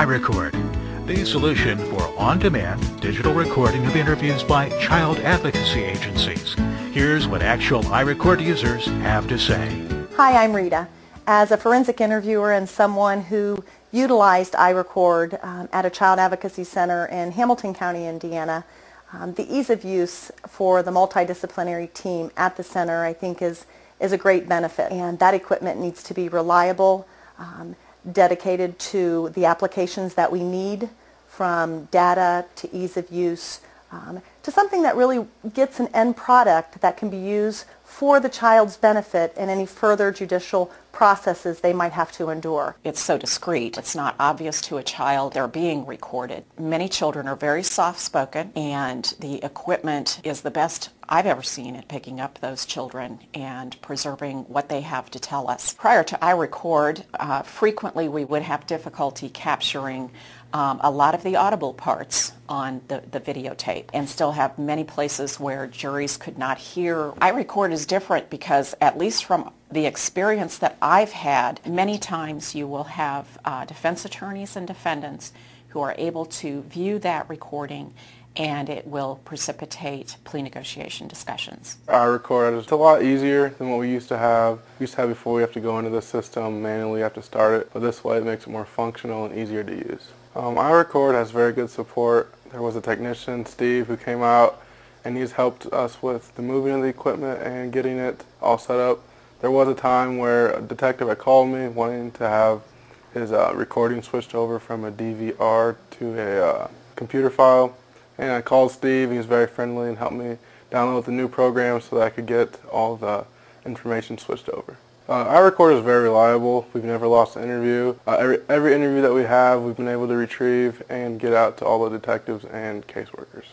iRecord, the solution for on-demand digital recording of interviews by child advocacy agencies. Here's what actual iRecord users have to say. Hi, I'm Rita. As a forensic interviewer and someone who utilized iRecord at a child advocacy center in Hamilton County, Indiana, the ease of use for the multidisciplinary team at the center I think is a great benefit. And that equipment needs to be reliable, dedicated to the applications that we need, from data to ease of use, to something that really gets an end product that can be used for the child's benefit in any further judicial processes they might have to endure. It's so discreet. It's not obvious to a child they're being recorded. Many children are very soft-spoken, and the equipment is the best I've ever seen at picking up those children and preserving what they have to tell us. Prior to iRecord, frequently we would have difficulty capturing a lot of the audible parts on the videotape, and still have many places where juries could not hear. iRecord is different because, at least from the experience that I've had, many times you will have defense attorneys and defendants who are able to view that recording, and it will precipitate plea negotiation discussions. iRecord is a lot easier than what we used to have. Before we have to go into the system manually, have to start it, but this way it makes it more functional and easier to use. iRecord has very good support. There was a technician, Steve, who came out, and he's helped us with the moving of the equipment and getting it all set up. There was a time where a detective had called me wanting to have his recording switched over from a DVR to a computer file, and I called Steve. He was very friendly and helped me download the new program so that I could get all the information switched over. iRecord is very reliable. We've never lost an interview. Every interview that we have, we've been able to retrieve and get out to all the detectives and caseworkers.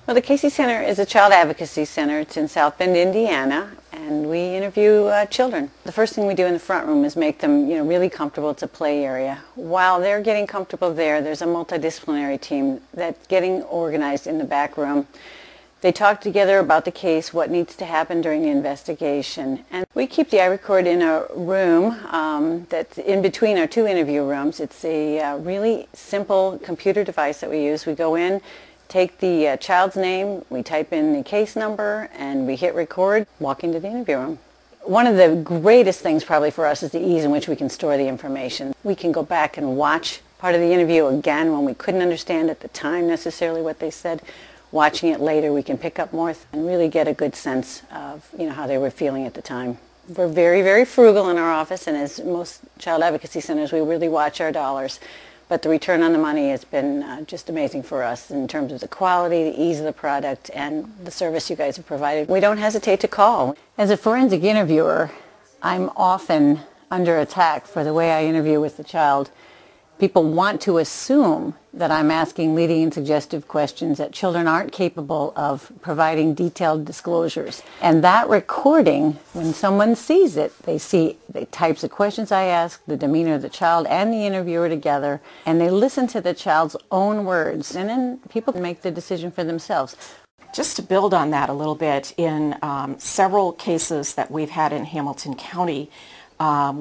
Well, the Casey Center is a child advocacy center. It's in South Bend, Indiana, and we interview children. The first thing we do in the front room is make them, really comfortable. It's a play area. While they're getting comfortable there's a multidisciplinary team that's getting organized in the back room. They talk together about the case, what needs to happen during the investigation. And we keep the iRecord in a room that's in between our two interview rooms. It's a really simple computer device that we use. We go in, take the child's name, we type in the case number, and we hit record, walk into the interview room. One of the greatest things probably for us is the ease in which we can store the information. We can go back and watch part of the interview again when we couldn't understand at the time necessarily what they said. Watching it later, we can pick up more and really get a good sense of how they were feeling at the time. We're very, very frugal in our office, and as most child advocacy centers, we really watch our dollars. But the return on the money has been just amazing for us in terms of the quality, the ease of the product, and the service you guys have provided. We don't hesitate to call. As a forensic interviewer, I'm often under attack for the way I interview with the child. People want to assume that I'm asking leading and suggestive questions, that children aren't capable of providing detailed disclosures. And that recording, when someone sees it, they see the types of questions I ask, the demeanor of the child and the interviewer together, and they listen to the child's own words, and then people can make the decision for themselves. Just to build on that a little bit, in several cases that we've had in Hamilton County,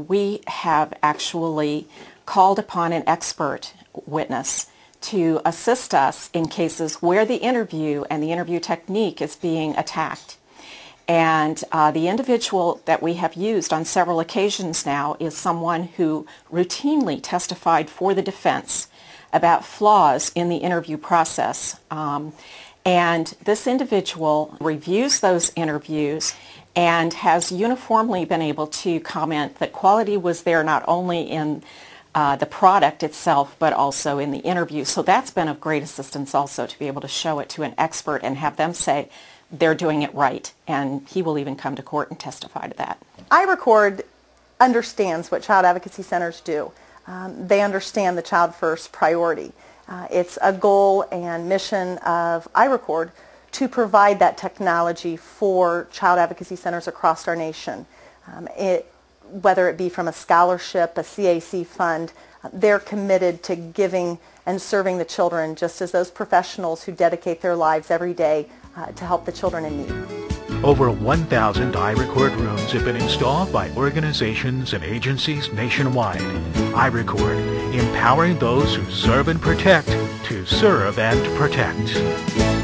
we have actually called upon an expert witness to assist us in cases where the interview and the interview technique is being attacked. And the individual that we have used on several occasions now is someone who routinely testified for the defense about flaws in the interview process. And this individual reviews those interviews and has uniformly been able to comment that quality was there not only in the product itself, but also in the interview. So that's been of great assistance also, to be able to show it to an expert and have them say they're doing it right, and he will even come to court and testify to that. iRecord understands what child advocacy centers do. They understand the child first priority. It's a goal and mission of iRecord to provide that technology for child advocacy centers across our nation. Whether it be from a scholarship, a CAC fund, they're committed to giving and serving the children just as those professionals who dedicate their lives every day to help the children in need. Over 1,000 iRecord rooms have been installed by organizations and agencies nationwide. iRecord empowering those who serve and protect to serve and protect.